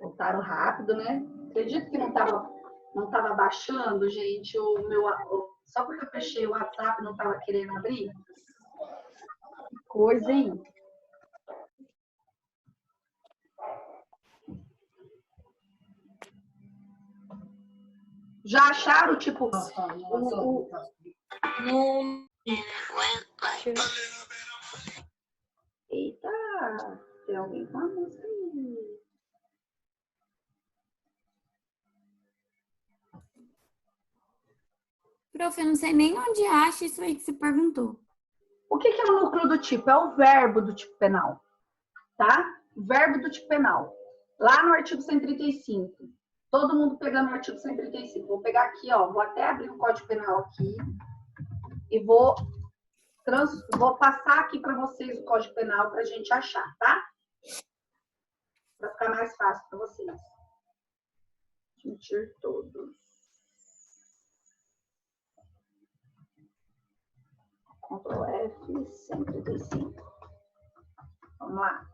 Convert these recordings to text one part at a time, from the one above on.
Voltaram rápido, né? Acredito que não tava baixando, gente, o meu... Só porque eu fechei o WhatsApp não tava querendo abrir? Que coisa, hein? Já acharam, tipo, Eita, tem alguém com a música aí. Prof, eu não sei nem onde acha isso aí que você perguntou. O que é o núcleo do tipo? É o verbo do tipo penal, tá? Verbo do tipo penal. Lá no artigo 135. Todo mundo pegando o artigo 135. Vou pegar aqui, ó. Vou até abrir o Código Penal aqui e vou passar aqui para vocês o Código Penal para a gente achar, tá? Para ficar mais fácil para vocês. Admitir todos. Ctrl F, 135. Vamos lá.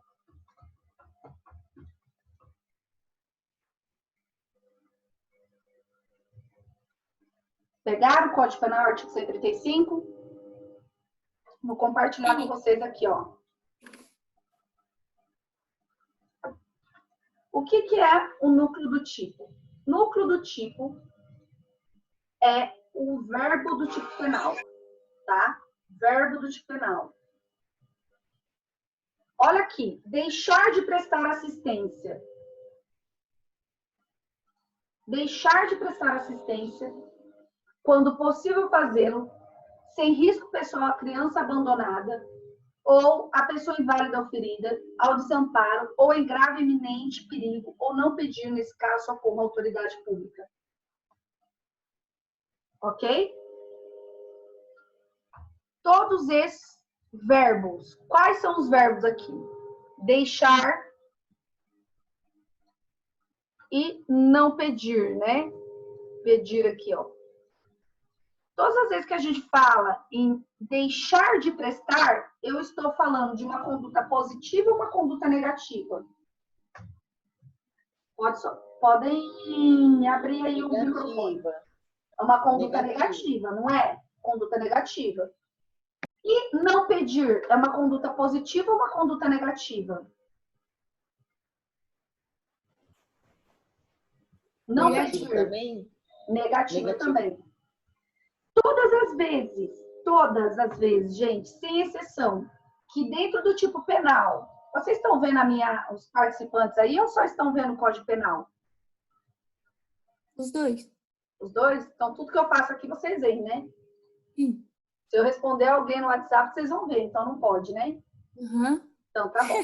Pegaram o Código Penal, artigo 135? Vou compartilhar com vocês aqui, ó. O que é o núcleo do tipo? Núcleo do tipo é o verbo do tipo penal, tá? Verbo do tipo penal. Olha aqui, deixar de prestar assistência. Deixar de prestar assistência, quando possível fazê-lo, sem risco pessoal à criança abandonada, ou a pessoa inválida ou ferida, ao desamparo, ou em grave iminente perigo, ou não pedir, nesse caso, socorro à autoridade pública. Ok? Todos esses verbos. Quais são os verbos aqui? Deixar e não pedir, né? Pedir aqui, ó. Todas as vezes que a gente fala em deixar de prestar, eu estou falando de uma conduta positiva ou uma conduta negativa? Podem abrir aí o microfone. É uma conduta negativa, não é? Conduta negativa. E não pedir é uma conduta positiva ou uma conduta negativa? Não pedir. Também? Negativa também. Todas as vezes, gente, sem exceção, que dentro do tipo penal, vocês estão vendo os participantes aí ou só estão vendo o Código Penal? Os dois. Os dois? Então, tudo que eu faço aqui vocês veem, né? Sim. Se eu responder alguém no WhatsApp, vocês vão ver, então não pode, né? Uhum. Então, tá bom.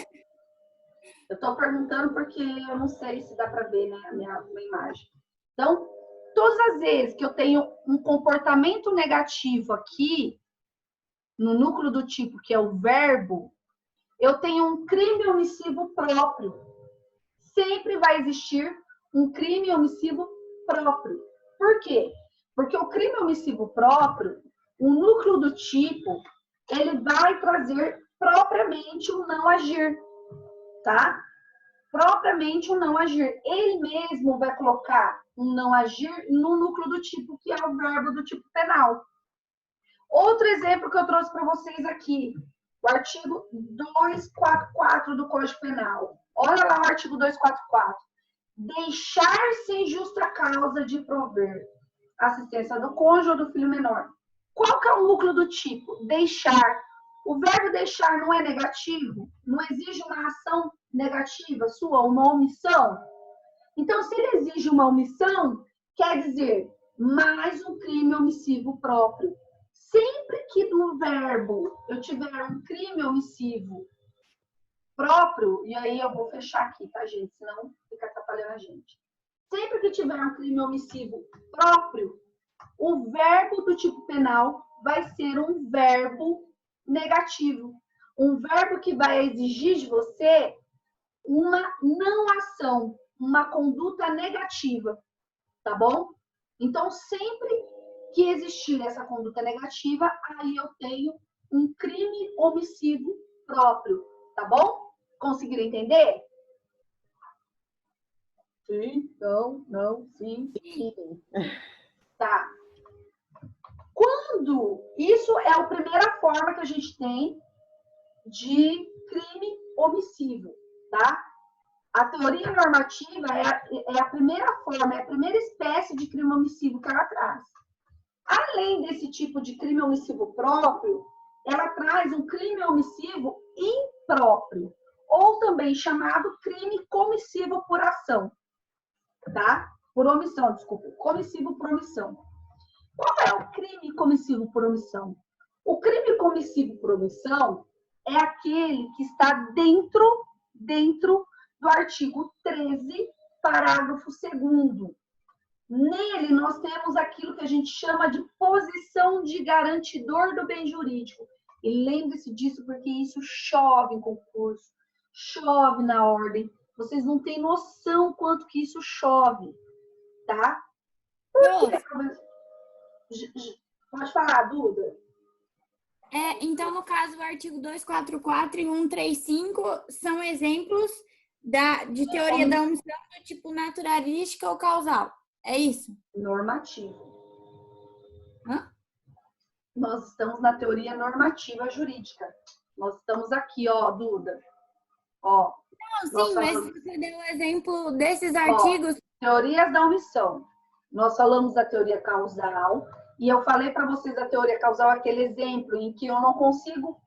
Eu estou perguntando porque eu não sei se dá para ver, né, a minha imagem. Então, todas as vezes que eu tenho um comportamento negativo aqui, no núcleo do tipo, que é o verbo, eu tenho um crime omissivo próprio. Sempre vai existir um crime omissivo próprio. Por quê? Porque o crime omissivo próprio, o núcleo do tipo, ele vai trazer propriamente o não agir, tá? Propriamente o não agir. Ele mesmo vai colocar um não agir no núcleo do tipo, que é o verbo do tipo penal. Outro exemplo que eu trouxe para vocês aqui, o artigo 244 do Código Penal. Olha lá o artigo 244. Deixar sem justa causa de prover assistência do cônjuge ou do filho menor. Qual que é o núcleo do tipo? Deixar. O verbo deixar não é negativo? Não exige uma ação negativa sua, uma omissão? Então, se ele exige uma omissão, quer dizer mais um crime omissivo próprio. Sempre que no verbo eu tiver um crime omissivo próprio, e aí eu vou fechar aqui, tá, gente? Senão fica atrapalhando a gente. Sempre que tiver um crime omissivo próprio, o verbo do tipo penal vai ser um verbo negativo. Um verbo que vai exigir de você uma não ação, uma conduta negativa, tá bom? Então, sempre que existir essa conduta negativa, aí eu tenho um crime omissivo próprio, tá bom? Conseguiram entender? Sim, não, sim, sim. Tá. Quando isso é a primeira forma que a gente tem de crime omissivo, tá? A teoria normativa é a primeira forma, é a primeira espécie de crime omissivo que ela traz. Além desse tipo de crime omissivo próprio, ela traz um crime omissivo impróprio, ou também chamado crime comissivo por ação, tá? Por omissão, desculpa, comissivo por omissão. Qual é o crime comissivo por omissão? O crime comissivo por omissão é aquele que está dentro do artigo 13, parágrafo 2º. Nele, nós temos aquilo que a gente chama de posição de garantidor do bem jurídico. E lembre-se disso, porque isso chove em concurso, chove na ordem. Vocês não têm noção quanto que isso chove, tá? Por quê? Pode falar, Duda. Então, no caso, o artigo 244 e 135 são exemplos de teoria da omissão do tipo naturalística ou causal. É isso? Normativo. Hã? Nós estamos na teoria normativa jurídica. Nós estamos aqui, ó, Duda. Ó. Não, sim, mas você deu o exemplo desses artigos. Teorias da omissão. Nós falamos da teoria causal e eu falei para vocês a teoria causal, aquele exemplo em que eu não consigo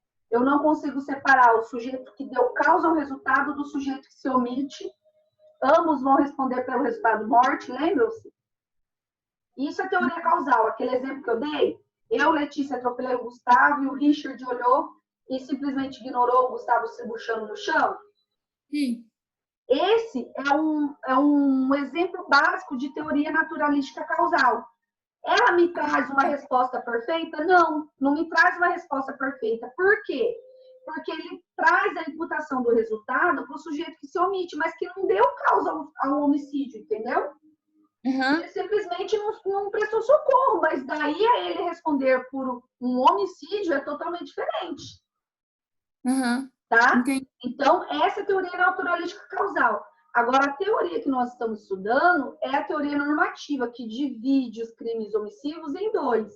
separar o sujeito que deu causa ao resultado do sujeito que se omite. Ambos vão responder pelo resultado morte, lembram-se? Isso é teoria causal, aquele exemplo que eu dei. Eu, Letícia, atropelei o Gustavo e o Richard olhou e simplesmente ignorou o Gustavo se buchando no chão. Sim. Esse é um exemplo básico de teoria naturalística causal. Ela me traz uma resposta perfeita? Não me traz uma resposta perfeita. Por quê? Porque ele traz a imputação do resultado para o sujeito que se omite, mas que não deu causa ao homicídio, entendeu? Uhum. Ele simplesmente não prestou socorro, mas daí a ele responder por um homicídio é totalmente diferente. Uhum. Tá? Entendi. Então, essa é a teoria naturalística causal. Agora, a teoria que nós estamos estudando é a teoria normativa, que divide os crimes omissivos em dois.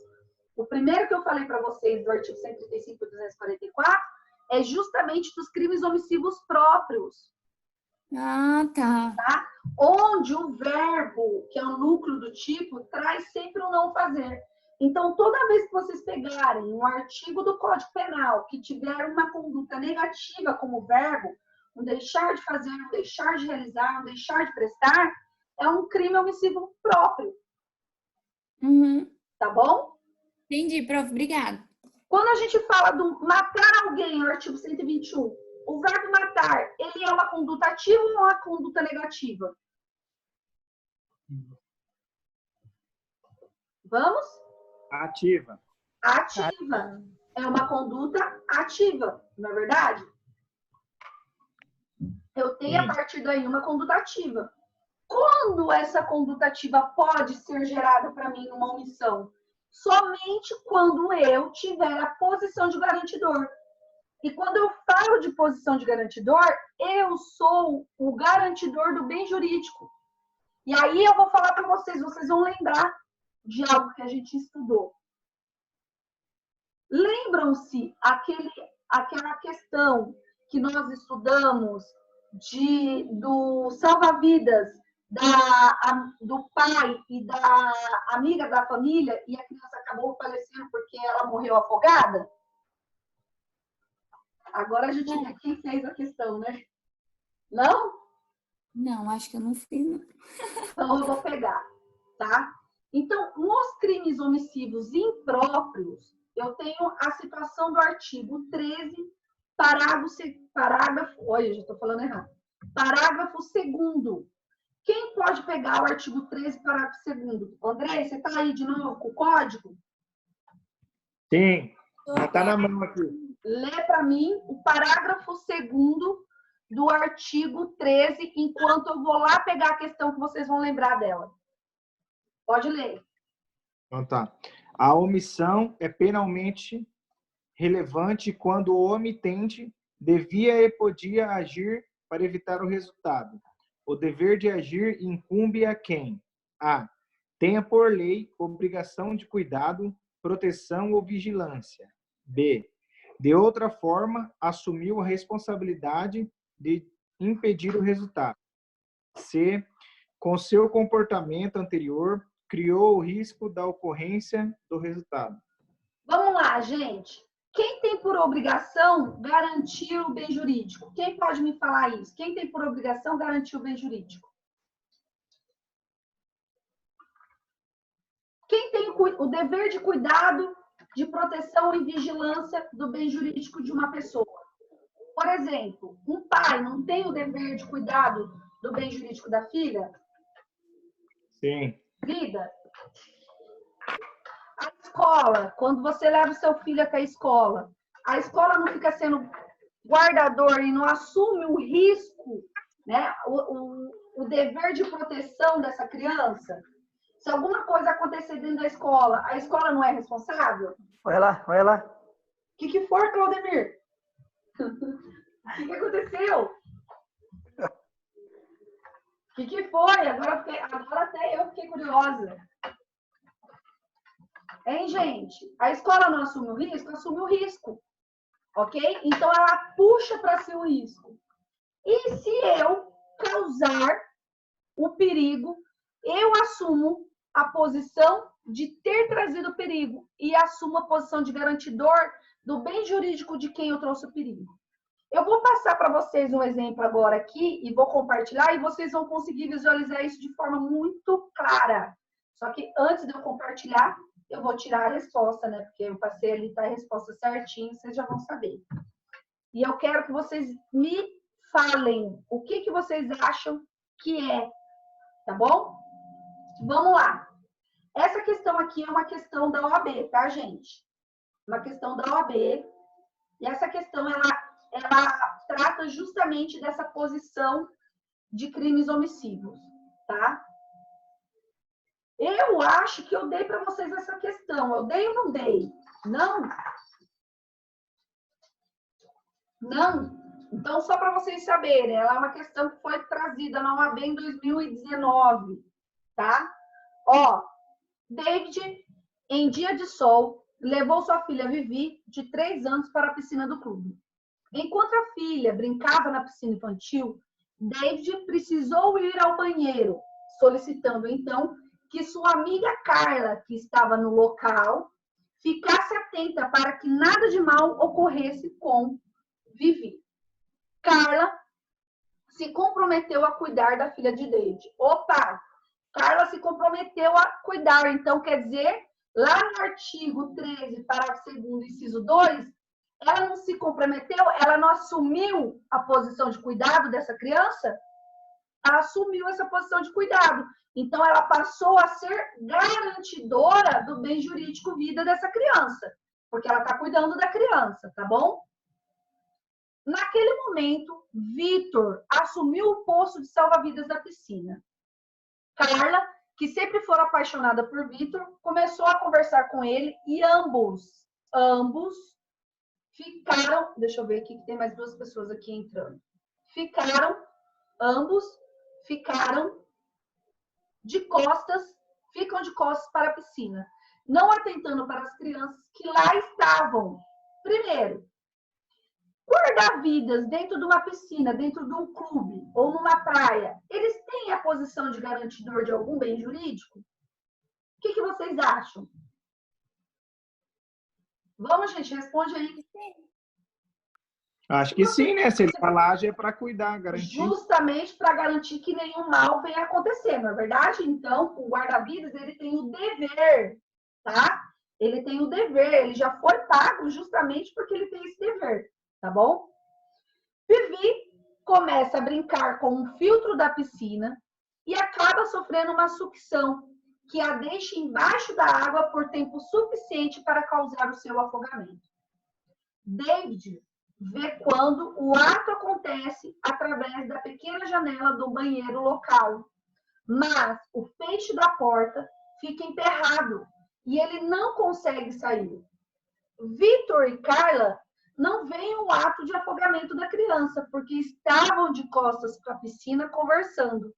O primeiro que eu falei para vocês, do artigo 135 e 244, é justamente dos crimes omissivos próprios. Ah, tá. Tá? Onde o verbo, que é o núcleo do tipo, traz sempre o não fazer. Então, toda vez que vocês pegarem um artigo do Código Penal que tiver uma conduta negativa como verbo, um deixar de fazer, um deixar de realizar, um deixar de prestar, é um crime omissivo próprio. Uhum. Tá bom? Entendi, prof. Obrigada. Quando a gente fala do matar alguém, no artigo 121, o verbo matar, ele é uma conduta ativa ou uma conduta negativa? Vamos? Ativa. Ativa. É uma conduta ativa, não é verdade? Eu tenho, a partir daí, uma conduta ativa. Quando essa conduta ativa pode ser gerada para mim numa omissão? Somente quando eu tiver a posição de garantidor. E quando eu falo de posição de garantidor, eu sou o garantidor do bem jurídico. E aí eu vou falar para vocês vão lembrar de algo que a gente estudou. Lembram-se aquela questão que nós estudamos do salva-vidas do pai e da amiga da família e a criança acabou falecendo porque ela morreu afogada? Agora a gente vê quem fez a questão, né? Não? Não, acho que eu não fiz. Não. Então eu vou pegar, tá? Então, nos crimes omissivos impróprios, eu tenho a situação do artigo 13, olha, já estou falando errado. Parágrafo 2º. Quem pode pegar o artigo 13, parágrafo 2º? André, você está aí de novo com o código? Sim, já está na mão aqui. Lê para mim o parágrafo 2º do artigo 13, enquanto eu vou lá pegar a questão que vocês vão lembrar dela. Pode ler. Então tá. A omissão é penalmente relevante quando o omitente devia e podia agir para evitar o resultado, O dever de agir incumbe a quem? A. Tenha por lei obrigação de cuidado, proteção ou vigilância. B. De outra forma, assumiu a responsabilidade de impedir o resultado. C. Com seu comportamento anterior, criou o risco da ocorrência do resultado. Vamos lá, gente. Quem tem por obrigação garantir o bem jurídico? Quem pode me falar isso? Quem tem por obrigação garantir o bem jurídico? Quem tem o dever de cuidado, de proteção e vigilância do bem jurídico de uma pessoa? Por exemplo, um pai não tem o dever de cuidado do bem jurídico da filha? Sim. Vida. A escola, quando você leva o seu filho até a escola não fica sendo guardador e não assume o risco, né? O dever de proteção dessa criança? Se alguma coisa acontecer dentro da escola, a escola não é responsável? Olha lá, olha lá. O que foi, Claudemir? O que aconteceu? O que foi? Agora até eu fiquei curiosa. Hein, gente? A escola não assume o risco? Assume o risco. Ok? Então, ela puxa para si o risco. E se eu causar o perigo, eu assumo a posição de ter trazido o perigo e assumo a posição de garantidor do bem jurídico de quem eu trouxe o perigo. Eu vou passar para vocês um exemplo agora aqui e vou compartilhar e vocês vão conseguir visualizar isso de forma muito clara. Só que antes de eu compartilhar, eu vou tirar a resposta, né? Porque eu passei ali, tá a resposta certinho, vocês já vão saber. E eu quero que vocês me falem o que vocês acham que é, tá bom? Vamos lá. Essa questão aqui é uma questão da OAB, tá, gente? Uma questão da OAB. E essa questão, ela trata justamente dessa posição de crimes omissivos, tá? Eu acho que eu dei para vocês essa questão. Eu dei ou não dei? Não? Não? Então, só para vocês saberem, ela é uma questão que foi trazida na OAB em 2019, tá? Ó, David, em dia de sol, levou sua filha Vivi, de 3 anos, para a piscina do clube. Enquanto a filha brincava na piscina infantil, David precisou ir ao banheiro, solicitando então que sua amiga Carla, que estava no local, ficasse atenta para que nada de mal ocorresse com Vivi. Carla se comprometeu a cuidar da filha de David. Opa! Carla se comprometeu a cuidar. Então, quer dizer, lá no artigo 13, parágrafo 2º, inciso 2, ela não se comprometeu, ela não assumiu a posição de cuidado dessa criança? Ela assumiu essa posição de cuidado. Então, ela passou a ser garantidora do bem jurídico vida dessa criança, porque ela está cuidando da criança, tá bom? Naquele momento, Vitor assumiu o posto de salva-vidas da piscina. Carla, que sempre foi apaixonada por Vitor, começou a conversar com ele e ambos ficaram... Deixa eu ver aqui que tem mais 2 pessoas aqui entrando. Ambos ficaram ficam de costas para a piscina, não atentando para as crianças que lá estavam. Primeiro, guarda-vidas dentro de uma piscina, dentro de um clube ou numa praia, eles têm a posição de garantidor de algum bem jurídico? O que vocês acham? Vamos, gente, responde aí. Acho que sim, né? Se ele falar, já é para cuidar, garantir. Justamente para garantir que nenhum mal venha acontecer, não é verdade? Então, o guarda-vidas, ele tem o dever, tá? Ele tem o dever, ele já foi pago justamente porque ele tem esse dever, tá bom? Vivi começa a brincar com um filtro da piscina e acaba sofrendo uma sucção que a deixa embaixo da água por tempo suficiente para causar o seu afogamento. David vê quando o ato acontece através da pequena janela do banheiro local, mas o feixe da porta fica emperrado e ele não consegue sair. Vitor e Carla não vem o ato de afogamento da criança, porque estavam de costas para a piscina conversando.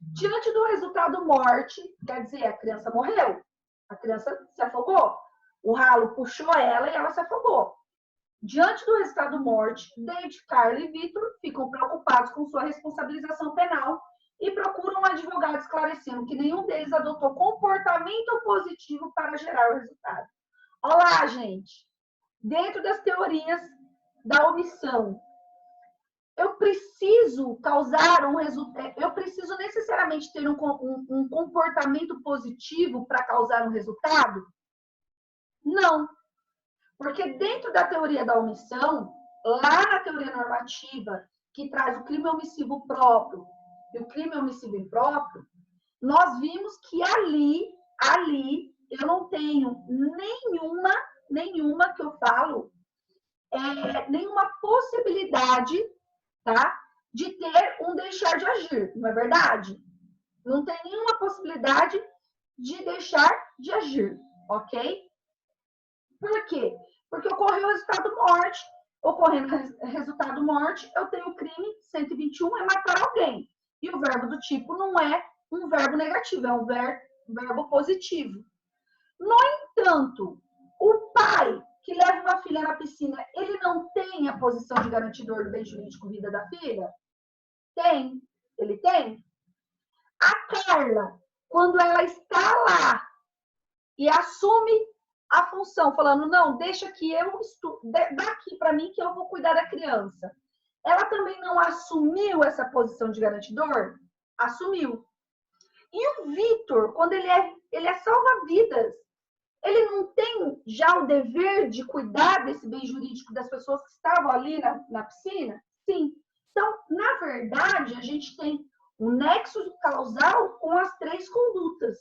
Diante do resultado morte, quer dizer, a criança morreu, a criança se afogou. O ralo puxou ela e ela se afogou. Diante do resultado morte, David, Carla e Vitor ficam preocupados com sua responsabilização penal e procuram um advogado esclarecendo que nenhum deles adotou comportamento positivo para gerar o resultado. Olá, gente! Dentro das teorias da omissão, eu preciso causar um resultado, eu preciso necessariamente ter um comportamento positivo para causar um resultado? Não. Porque dentro da teoria da omissão, lá na teoria normativa, que traz o crime omissivo próprio e o crime omissivo impróprio, nós vimos que ali eu não tenho nenhuma que eu falo, nenhuma possibilidade, tá, de ter um deixar de agir, não é verdade? Não tem nenhuma possibilidade de deixar de agir, ok? Por quê? Porque ocorreu o resultado morte. Ocorrendo resultado morte, eu tenho o crime 121 é matar alguém. E o verbo do tipo não é um verbo negativo, é um verbo positivo. No entanto, o pai que leva uma filha na piscina, ele não tem a posição de garantidor do bem jurídico vida da filha? Tem. Ele tem. A Carla, quando ela está lá e assume a função, falando, não, deixa que eu estudo, daqui para mim que eu vou cuidar da criança. Ela também não assumiu essa posição de garantidor? Assumiu. E o Vitor, quando ele é salva-vidas, ele não tem já o dever de cuidar desse bem jurídico das pessoas que estavam ali na piscina? Sim. Então, na verdade, a gente tem o nexo causal com as três condutas.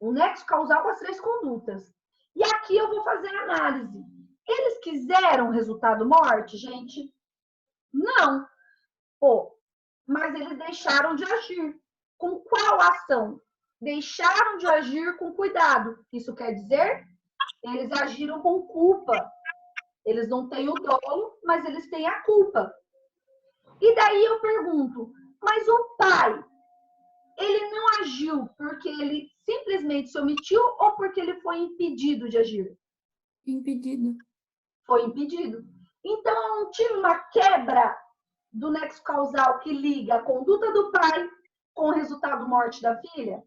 O nexo causal com as três condutas. E aqui eu vou fazer a análise. Eles quiseram resultado morte, gente? Não. Pô, mas eles deixaram de agir. Com qual ação? Deixaram de agir com cuidado. Isso quer dizer, eles agiram com culpa. Eles não têm o dolo, mas eles têm a culpa. E daí eu pergunto, mas o pai, ele não agiu porque ele simplesmente se omitiu ou porque ele foi impedido de agir? Impedido. Foi impedido. Então, eu não tive uma quebra do nexo causal que liga a conduta do pai com o resultado morte da filha?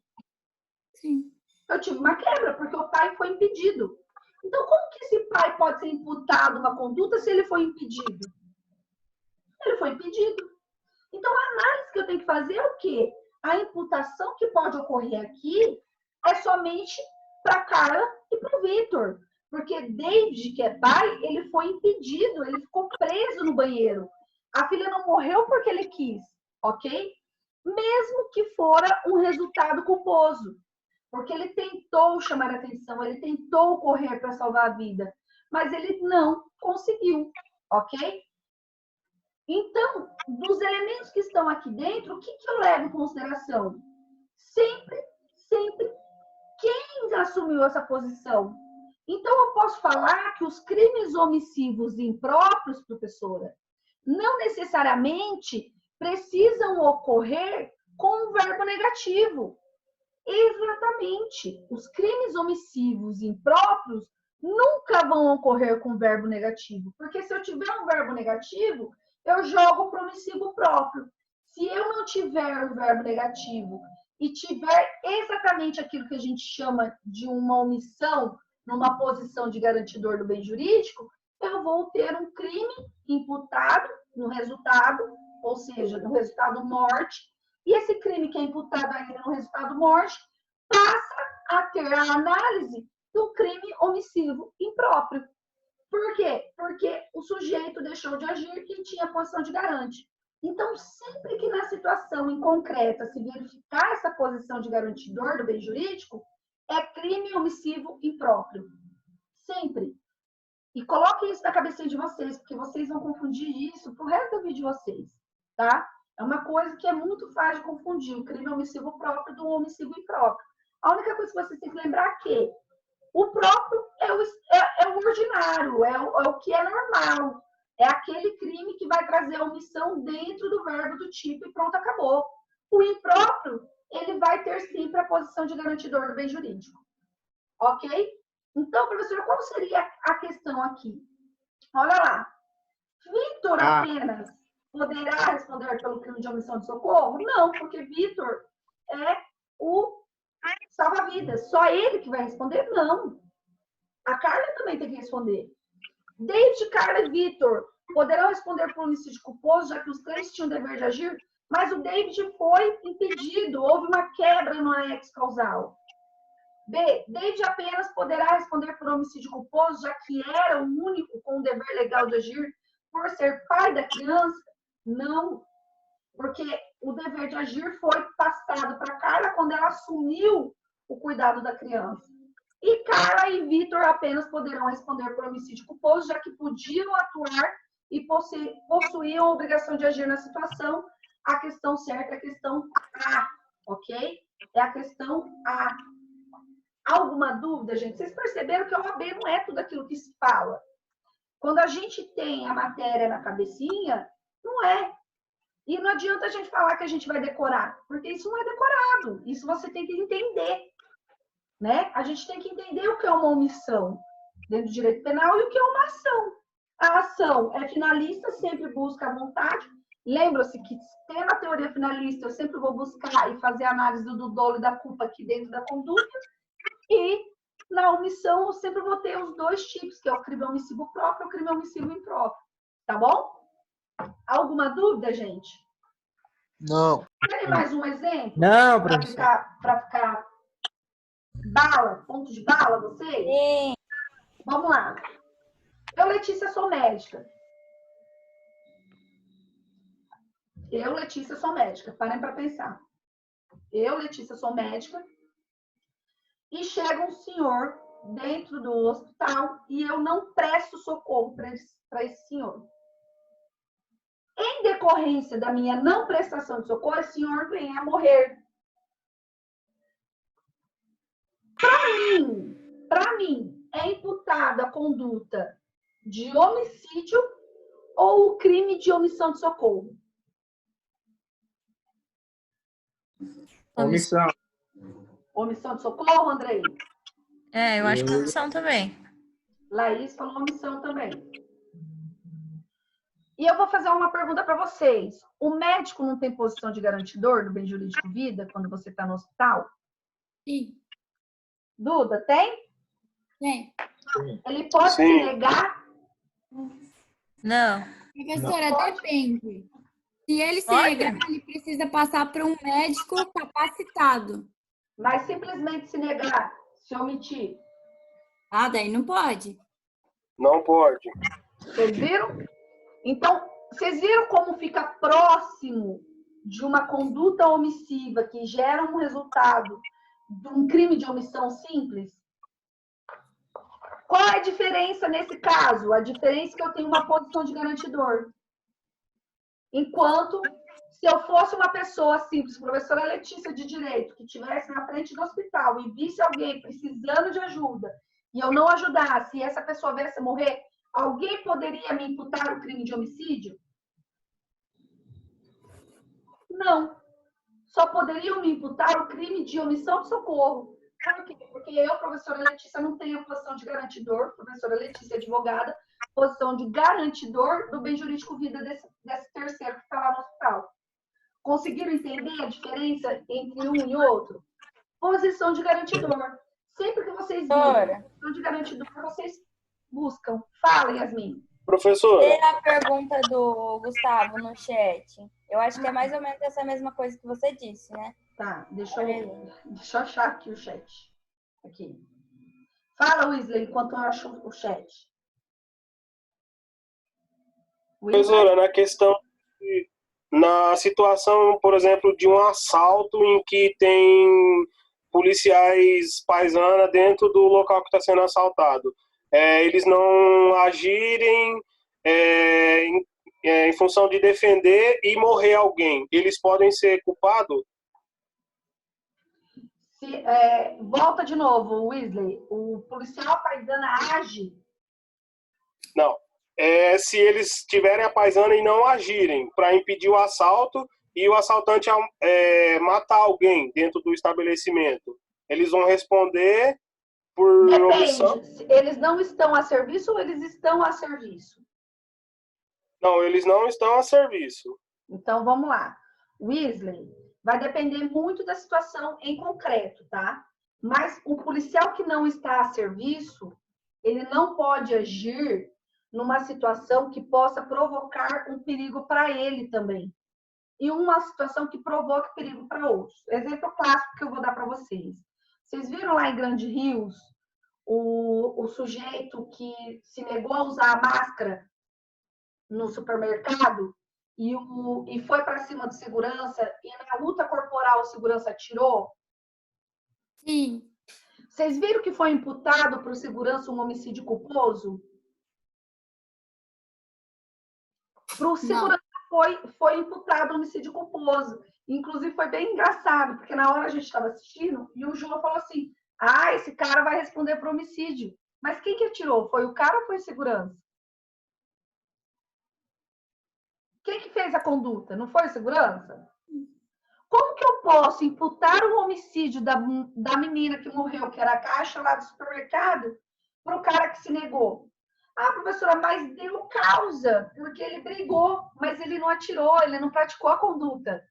Sim. Eu tive uma quebra, porque o pai foi impedido. Então, como que esse pai pode ser imputado uma conduta se ele foi impedido? Ele foi impedido. Então, a análise que eu tenho que fazer é o quê? A imputação que pode ocorrer aqui é somente para a Carla e para o Vitor. Porque David, que é pai, ele foi impedido, ele ficou preso no banheiro. A filha não morreu porque ele quis, ok? Mesmo que fora um resultado culposo. Porque ele tentou chamar a atenção, ele tentou correr para salvar a vida, mas ele não conseguiu, ok? Então, dos elementos que estão aqui dentro, o que eu levo em consideração? Sempre quem assumiu essa posição. Então, eu posso falar que os crimes omissivos impróprios, professora, não necessariamente precisam ocorrer com um verbo negativo. Exatamente. Os crimes omissivos impróprios nunca vão ocorrer com verbo negativo. Porque se eu tiver um verbo negativo, eu jogo para o omissivo próprio. Se eu não tiver um verbo negativo e tiver exatamente aquilo que a gente chama de uma omissão numa posição de garantidor do bem jurídico, eu vou ter um crime imputado no resultado, ou seja, no resultado morte, e esse crime que é imputado ainda no resultado morte passa a ter a análise do crime omissivo impróprio. Por quê? Porque o sujeito deixou de agir e tinha posição de garante. Então, sempre que na situação em concreta se verificar essa posição de garantidor do bem jurídico, é crime omissivo impróprio. Sempre. E coloquem isso na cabeça de vocês, porque vocês vão confundir isso pro resto do vídeo de vocês, tá? É uma coisa que é muito fácil de confundir, o crime omissivo próprio do omissivo impróprio. A única coisa que vocês têm que lembrar é que O próprio é o ordinário, é o que é normal. É aquele crime que vai trazer a omissão dentro do verbo do tipo e pronto, acabou. O impróprio, ele vai ter sempre a posição de garantidor do bem jurídico. Ok? Então, professor, qual seria a questão aqui? Olha lá. Vitor apenas poderá responder pelo crime de omissão de socorro? Não, porque Vitor é o salva-vidas. Só ele que vai responder? Não. A Carla também tem que responder. David, Carla e Vitor poderão responder por homicídio culposo, já que os três tinham o dever de agir, mas o David foi impedido, houve uma quebra no anexo causal. B. David apenas poderá responder por homicídio culposo, já que era o único com o dever legal de agir, por ser pai da criança? Não, porque o dever de agir foi passado para Carla quando ela assumiu o cuidado da criança. E Carla e Vitor apenas poderão responder por homicídio culposo, já que podiam atuar e possuíam a obrigação de agir na situação. A questão certa é a questão A, ok? É a questão A. Alguma dúvida, gente? Vocês perceberam que a OAB não é tudo aquilo que se fala. Quando a gente tem a matéria na cabecinha, não é. E não adianta a gente falar que a gente vai decorar, porque isso não é decorado. Isso você tem que entender. Né? A gente tem que entender o que é uma omissão dentro do direito penal e o que é uma ação. A ação é finalista, sempre busca a vontade. Lembra-se que, tendo a teoria finalista, eu sempre vou buscar e fazer análise do dolo e da culpa aqui dentro da conduta. E na omissão, eu sempre vou ter os dois tipos, que é o crime omissivo próprio e o crime omissivo impróprio. Tá bom? Alguma dúvida, gente? Não. Querem mais um exemplo? Não, professor. Para ficar bala, ponto de bala, vocês? Sim. Vamos lá. Eu, Letícia, sou médica. Eu, Letícia, sou médica. Parem para pensar. Eu, Letícia, sou médica. E chega um senhor dentro do hospital e eu não presto socorro para esse senhor. Em decorrência da minha não prestação de socorro, esse senhor vem a morrer. Para mim, é imputada a conduta de homicídio ou o crime de omissão de socorro? Omissão. Omissão de socorro, Andrei? Eu acho que é omissão também. Laís falou omissão também. E eu vou fazer uma pergunta para vocês. O médico não tem posição de garantidor do bem jurídico vida quando você está no hospital? Sim. Duda, tem? Tem. Ele pode se negar? Não. Professora, depende. Se ele se Olha. negar, ele precisa passar para um médico capacitado. Mas simplesmente se negar, se omitir. Ah, daí não pode. Não pode. Vocês viram? Então, vocês viram como fica próximo de uma conduta omissiva que gera um resultado de um crime de omissão simples? Qual é a diferença nesse caso? A diferença é que eu tenho uma posição de garantidor. Enquanto, se eu fosse uma pessoa simples, professora Letícia de Direito, que estivesse na frente do hospital e visse alguém precisando de ajuda, e eu não ajudasse, e essa pessoa viesse a morrer, alguém poderia me imputar o crime de homicídio? Não. Só poderiam me imputar o crime de omissão de socorro. Por quê? Porque eu, professora Letícia, não tenho a posição de garantidor, professora Letícia, advogada, posição de garantidor do bem jurídico vida desse terceiro que está lá no hospital. Conseguiram entender a diferença entre um e outro? Posição de garantidor. Sempre que vocês viram posição de garantidor, vocês buscam. Fala, Yasmin. Professora, Tem a pergunta do Gustavo no chat. Eu acho que é mais ou menos essa mesma coisa que você disse, né? Tá, deixa eu achar aqui o chat. Aqui. Fala, Wesley, enquanto eu acho o chat. professora, na questão, na situação, por exemplo, de um assalto em que tem policiais paisana dentro do local que está sendo assaltado, eles não agirem em função de defender e morrer alguém, eles podem ser culpados? Volta de novo, Wesley. O policial paisana age? Não. Se eles tiverem a paisana e não agirem para impedir o assalto e o assaltante matar alguém dentro do estabelecimento, eles vão responder por omissão? Depende. Eles não estão a serviço ou eles estão a serviço? Não, eles não estão a serviço. Então, vamos lá. Wesley, vai depender muito da situação em concreto, tá? Mas o policial que não está a serviço, ele não pode agir numa situação que possa provocar um perigo para ele também. E uma situação que provoque perigo para outros. Exemplo clássico que eu vou dar para vocês. Vocês viram lá em Grande Rios o sujeito que se negou a usar a máscara no supermercado e foi para cima de segurança e na luta corporal o segurança atirou? Sim. Vocês viram que foi imputado para o segurança um homicídio culposo? Para o segurança foi imputado um homicídio culposo. Inclusive foi bem engraçado, porque na hora a gente estava assistindo e o João falou assim: esse cara vai responder por homicídio. Mas quem que atirou? Foi o cara ou foi o segurança? Quem que fez a conduta? Não foi o segurança? Como que eu posso imputar o homicídio da menina que morreu, que era a caixa lá do supermercado, para o cara que se negou? Professora, mas deu causa, porque ele brigou, mas ele não atirou, ele não praticou a conduta.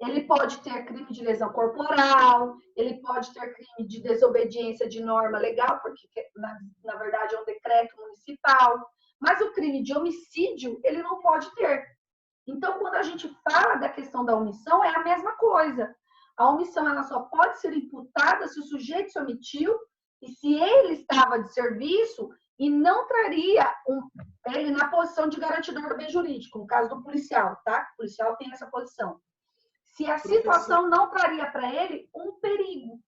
Ele pode ter crime de lesão corporal, ele pode ter crime de desobediência de norma legal, porque na verdade é um decreto municipal, mas o crime de homicídio ele não pode ter. Então, quando a gente fala da questão da omissão, é a mesma coisa. A omissão ela só pode ser imputada se o sujeito se omitiu e se ele estava de serviço e não traria ele na posição de garantidor do bem jurídico, no caso do policial, tá? O policial tem essa posição. Se a situação não traria para ele um perigo.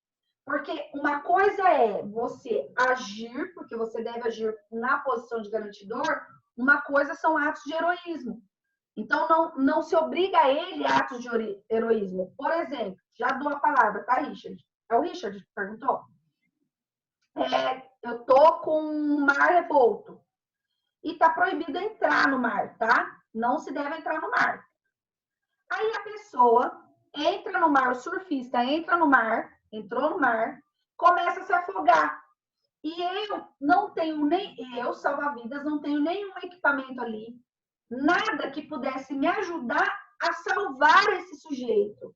Porque uma coisa é você agir, porque você deve agir na posição de garantidor, uma coisa são atos de heroísmo. Então, não se obriga a ele a atos de heroísmo. Por exemplo, já dou a palavra, tá, Richard? É o Richard que perguntou? Eu tô com um mar revolto. E tá proibido entrar no mar, tá? Não se deve entrar no mar. Aí a pessoa entra no mar, o surfista entra no mar, entrou no mar, começa a se afogar. E eu não tenho salva-vidas, não tenho nenhum equipamento ali, nada que pudesse me ajudar a salvar esse sujeito.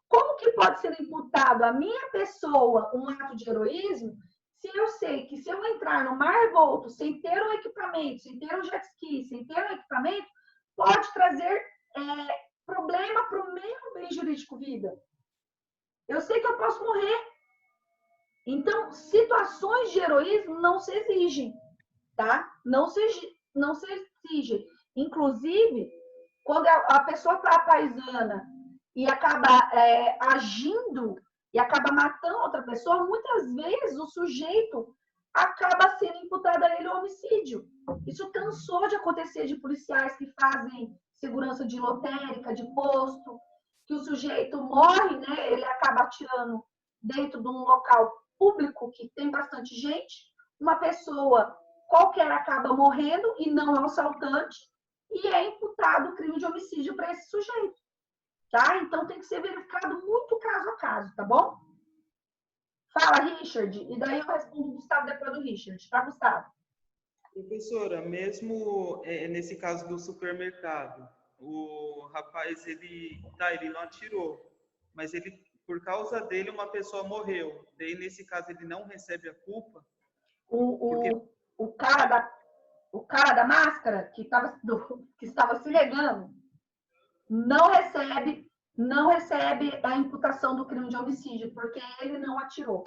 Como que pode ser imputado a minha pessoa um ato de heroísmo se eu sei que se eu entrar no mar revolto sem ter um equipamento, sem ter um jet ski, sem ter um equipamento, pode trazer problema para o meu bem jurídico vida? Eu sei que eu posso morrer. Então, situações de heroísmo não se exigem, tá? Não se exigem. Inclusive, quando a pessoa está paisana e acaba agindo e acaba matando outra pessoa, muitas vezes o sujeito acaba sendo imputado a ele o homicídio. Isso cansou de acontecer de policiais que fazem segurança de lotérica, de posto, que o sujeito morre, né? Ele acaba atirando dentro de um local público que tem bastante gente, uma pessoa qualquer acaba morrendo e não é um assaltante, e é imputado o crime de homicídio para esse sujeito, tá? Então tem que ser verificado muito caso a caso, tá bom? Fala, Richard, e daí eu respondo o Gustavo depois do Richard, tá, Gustavo? Professora, mesmo nesse caso do supermercado, o rapaz, ele não atirou, mas por causa dele uma pessoa morreu. Daí, nesse caso, ele não recebe a culpa? O cara da máscara, que estava se negando, não recebe a imputação do crime de homicídio, porque ele não atirou.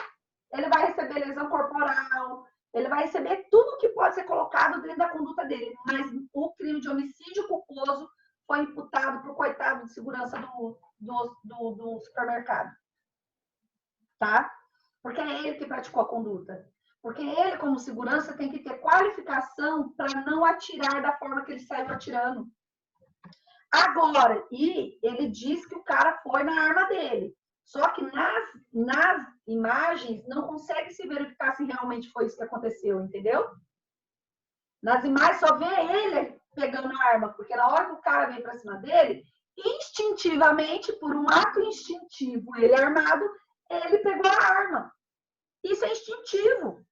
Ele vai receber lesão corporal, ele vai receber tudo que pode ser colocado dentro da conduta dele, mas o crime de homicídio culposo foi imputado para o coitado de segurança do supermercado. Tá? Porque é ele que praticou a conduta. Porque ele, como segurança, tem que ter qualificação para não atirar da forma que ele saiu atirando. Agora, e ele diz que o cara foi na arma dele. Só que nas imagens não consegue se verificar se realmente foi isso que aconteceu, entendeu? Nas imagens só vê ele pegando a arma, porque na hora que o cara vem para cima dele, instintivamente, por um ato instintivo, ele armado, ele pegou a arma. Isso é instintivo,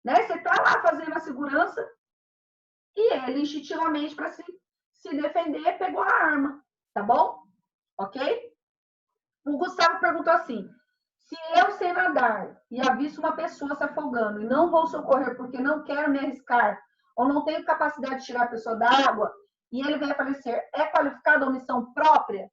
né? Você tá lá fazendo a segurança e ele instintivamente, para se defender, pegou a arma, tá bom? Ok? O Gustavo perguntou assim: se eu sei nadar e avisto uma pessoa se afogando e não vou socorrer porque não quero me arriscar ou não tenho capacidade de tirar a pessoa da água e ele vai falecer, é qualificada omissão própria?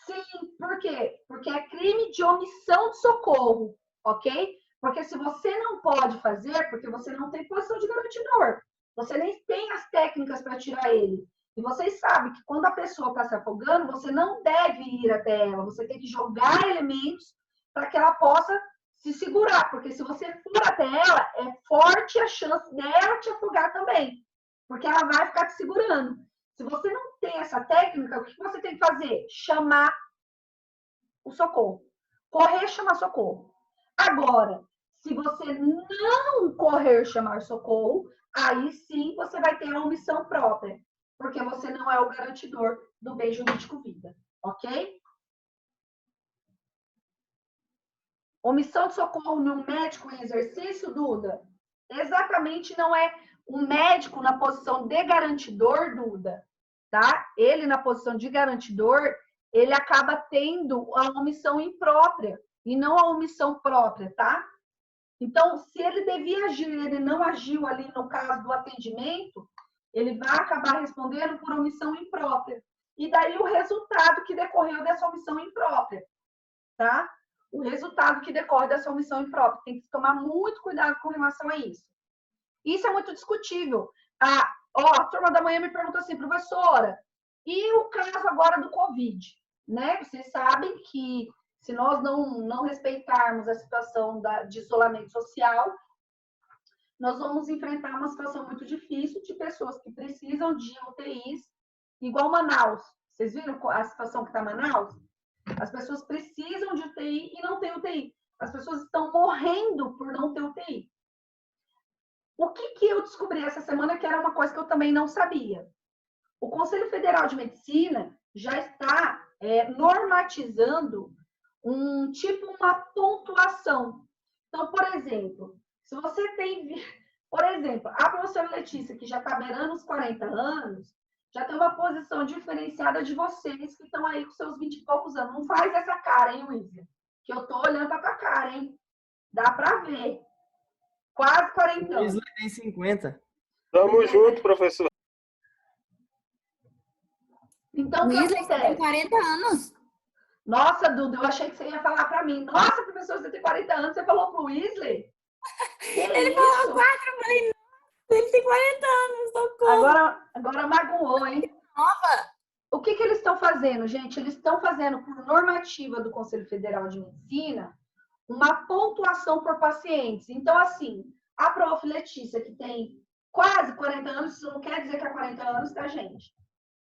Sim, por quê? Porque é crime de omissão de socorro, ok? Porque se você não pode fazer, porque você não tem posição de garantidor, você nem tem as técnicas para tirar ele. E vocês sabem que quando a pessoa está se afogando, você não deve ir até ela, você tem que jogar elementos para que ela possa se segurar, porque se você for até ela, é forte a chance dela te afogar também, porque ela vai ficar te segurando. Se você não tem essa técnica, o que você tem que fazer? Chamar o socorro. Correr, chamar socorro. Agora, se você não correr, chamar socorro, aí sim você vai ter a omissão própria, porque você não é o garantidor do bem jurídico vida, ok? Omissão de socorro num médico em exercício, Duda? Exatamente, não é o médico na posição de garantidor, Duda, tá? Ele na posição de garantidor, ele acaba tendo a omissão imprópria e não a omissão própria, tá? Então, se ele devia agir e ele não agiu ali no caso do atendimento, ele vai acabar respondendo por omissão imprópria. E daí o resultado que decorreu dessa omissão imprópria, tá? O resultado que decorre dessa omissão imprópria. Tem que tomar muito cuidado com relação a isso. Isso é muito discutível. A turma da manhã me perguntou assim, professora, e o caso agora do Covid? Né? Vocês sabem que se nós não respeitarmos a situação de isolamento social, nós vamos enfrentar uma situação muito difícil de pessoas que precisam de UTIs, igual Manaus. Vocês viram a situação que está em Manaus? As pessoas precisam de UTI e não tem UTI. As pessoas estão morrendo por não ter UTI. O que eu descobri essa semana que era uma coisa que eu também não sabia? O Conselho Federal de Medicina já está normatizando uma pontuação. Então, por exemplo, se você tem... Por exemplo, a professora Letícia, que já está beirando os 40 anos, já tem uma posição diferenciada de vocês que estão aí com seus 20 e poucos anos. Não faz essa cara, hein, Wilson? Que eu tô olhando pra tua cara, hein? Dá pra ver. Quase 40 anos. Wesley tem 50. Tamo junto, professor. Então, o que Wesley, você tem acontece? 40 anos. Nossa, Duda, eu achei que você ia falar pra mim. Nossa, professor, você tem 40 anos. Você falou pro Wesley? Ele falou 4, eu falei, não. Ele tem 40 anos, socorro. Agora magoou, hein? Nova. O que eles estão fazendo, gente? Eles estão fazendo, por normativa do Conselho Federal de Medicina, uma pontuação por pacientes. Então, assim, a prof. Letícia, que tem quase 40 anos, isso não quer dizer que é 40 anos, tá, gente?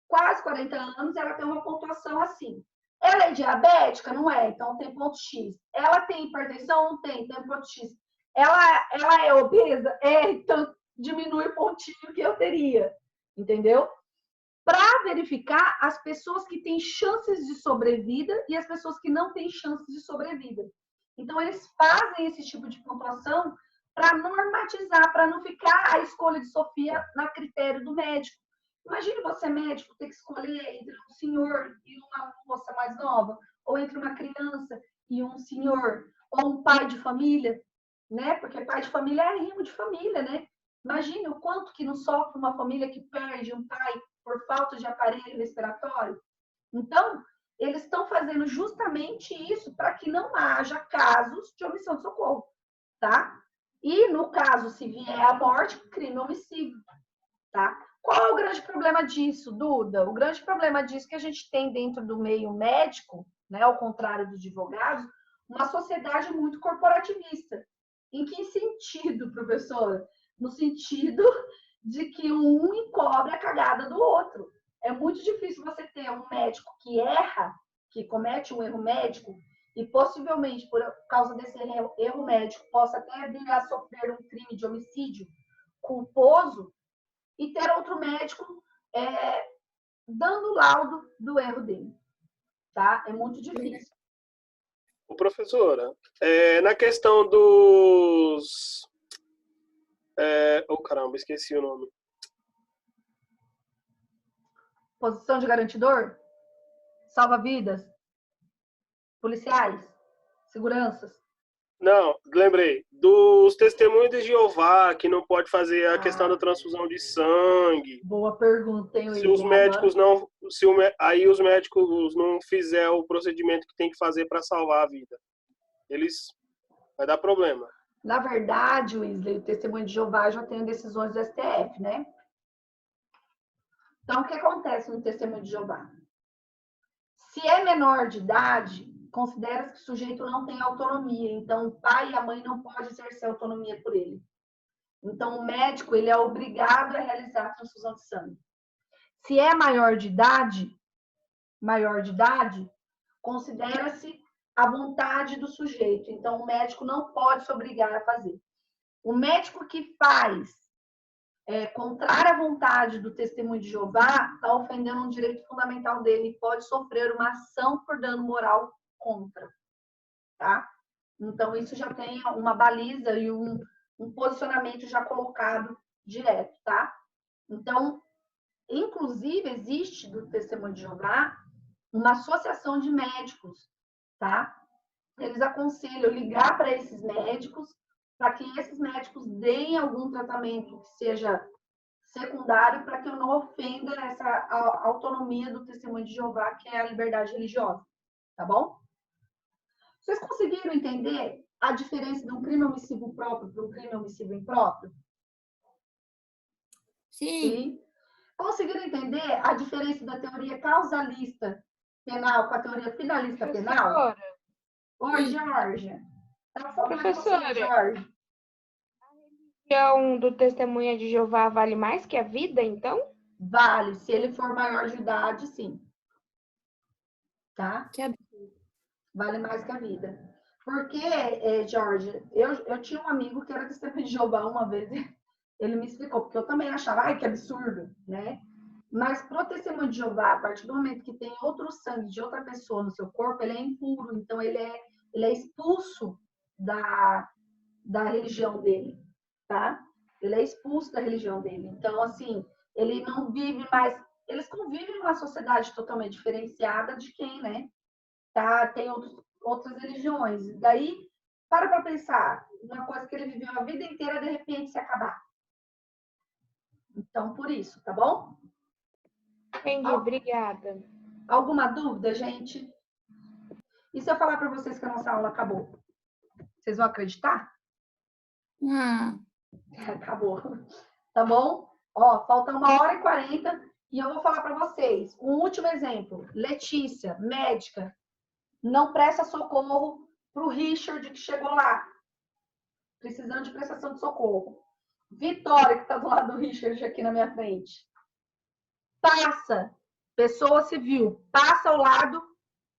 Quase 40 anos, ela tem uma pontuação assim. Ela é diabética? Não é, então tem ponto X. Ela tem hipertensão? Não tem, tem ponto X. Ela é obesa? É, então diminui o pontinho que eu teria, entendeu? Para verificar as pessoas que têm chances de sobrevida e as pessoas que não têm chances de sobrevida. Então, eles fazem esse tipo de pontuação para normatizar, para não ficar a escolha de Sofia na critério do médico. Imagine você, médico, ter que escolher entre um senhor e uma moça mais nova, ou entre uma criança e um senhor, ou um pai de família, né? Porque pai de família é rimo de família, né? Imagine o quanto que não sofre uma família que perde um pai por falta de aparelho respiratório. Então, eles estão fazendo justamente isso para que não haja casos de omissão de socorro, tá? E, no caso, se vier a morte, crime homicídio, tá? Qual é o grande problema disso, Duda? O grande problema disso que a gente tem dentro do meio médico, né, ao contrário dos advogados, uma sociedade muito corporativista. Em que sentido, professora? No sentido de que um encobre a cagada do outro. É muito difícil você ter um médico que erra, que comete um erro médico, e possivelmente por causa desse erro médico possa até vir a sofrer um crime de homicídio culposo e ter outro médico dando laudo do erro dele, tá? É muito difícil. Professora, na questão dos... caramba, esqueci o nome. Posição de garantidor? Salva-vidas? Policiais? Seguranças? Não, lembrei. Dos testemunhos de Jeová, que não pode fazer a questão da transfusão de sangue. Boa pergunta, hein, Se os médicos não... aí os médicos não fizer o procedimento que tem que fazer para salvar a vida. Vai dar problema. Na verdade, Wesley, o testemunho de Jeová já tem decisões do STF, né? Então, o que acontece no testemunho de Jeová? Se é menor de idade, considera-se que o sujeito não tem autonomia. Então, o pai e a mãe não podem exercer autonomia por ele. Então, o médico ele é obrigado a realizar a transfusão de sangue. Se é maior de idade, considera-se a vontade do sujeito. Então, o médico não pode se obrigar a fazer. O médico que faz contrário à vontade do testemunho de Jeová está ofendendo um direito fundamental dele e pode sofrer uma ação por dano moral contra, tá? Então, isso já tem uma baliza e um posicionamento já colocado direto, tá? Então, inclusive, existe do testemunho de Jeová uma associação de médicos, tá? Eles aconselham ligar para esses médicos para que esses médicos deem algum tratamento que seja secundário para que eu não ofenda essa autonomia do testemunho de Jeová, que é a liberdade religiosa, tá bom? Vocês conseguiram entender a diferença de um crime omissivo próprio para um crime omissivo impróprio? Sim. Conseguiram entender a diferença da teoria causalista penal com a teoria finalista penal? Oi, Georgia. Professora, Jorge. a religião do testemunha de Jeová vale mais que a vida, então? Vale, se ele for maior de idade, sim. Tá? Que absurdo. Vale mais que a vida. Porque, Jorge, eu tinha um amigo que era testemunha de Jeová uma vez, ele me explicou, porque eu também achava, ai, que absurdo, né? Mas pro testemunho de Jeová, a partir do momento que tem outro sangue de outra pessoa no seu corpo, ele é impuro, então ele é expulso da religião dele, tá? Ele é expulso da religião dele. Então, assim, ele não vive mais... Eles convivem numa sociedade totalmente diferenciada de quem, né? Tá? Tem outras religiões. Daí, para pensar, uma coisa que ele viveu a vida inteira, de repente, se acabar. Então, por isso, tá bom? Entendi, obrigada. Alguma dúvida, gente? E se eu falar para vocês que a nossa aula acabou? Vocês vão acreditar? Acabou. Tá bom? Ó, falta 1h40 e eu vou falar para vocês. Um último exemplo. Letícia, médica, não presta socorro para o Richard que chegou lá, precisando de prestação de socorro. Vitória, que está do lado do Richard aqui na minha frente. Passa, pessoa civil, passa ao lado,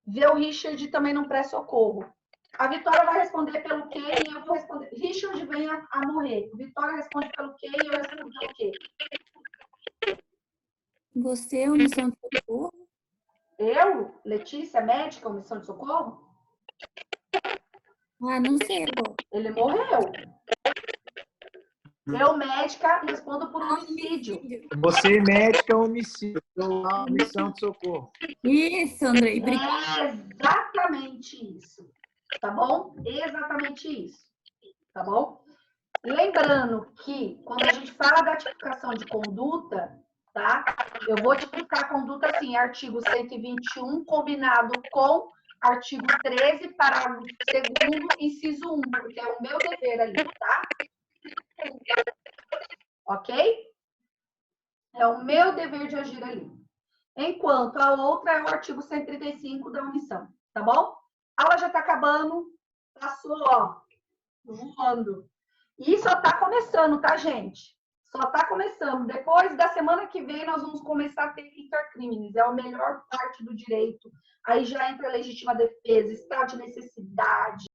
vê o Richard e também não presta socorro. A Vitória vai responder pelo quê e eu vou responder. Richard vem a morrer. Vitória responde pelo quê e eu respondo pelo quê? Você, omissão de socorro? Eu, Letícia, médica, omissão de socorro? Ah, não sei, pô. Ele morreu. Eu, médica, respondo por homicídio. Você, médica, homicídio. Omissão de socorro. Isso, Andrei. É exatamente isso. Tá bom? Exatamente isso. Tá bom? Lembrando que, quando a gente fala da tipificação de conduta, tá? Eu vou tipificar a conduta assim, artigo 121, combinado com artigo 13, parágrafo 2º, inciso 1, porque é o meu dever ali, tá? Ok? É o meu dever de agir ali. Enquanto a outra é o artigo 135 da omissão, tá bom? A aula já está acabando, passou, ó, voando. E só está começando, tá, gente? Só está começando. Depois da semana que vem, nós vamos começar a ter intercrimes. É a melhor parte do direito. Aí já entra legítima defesa, estado de necessidade,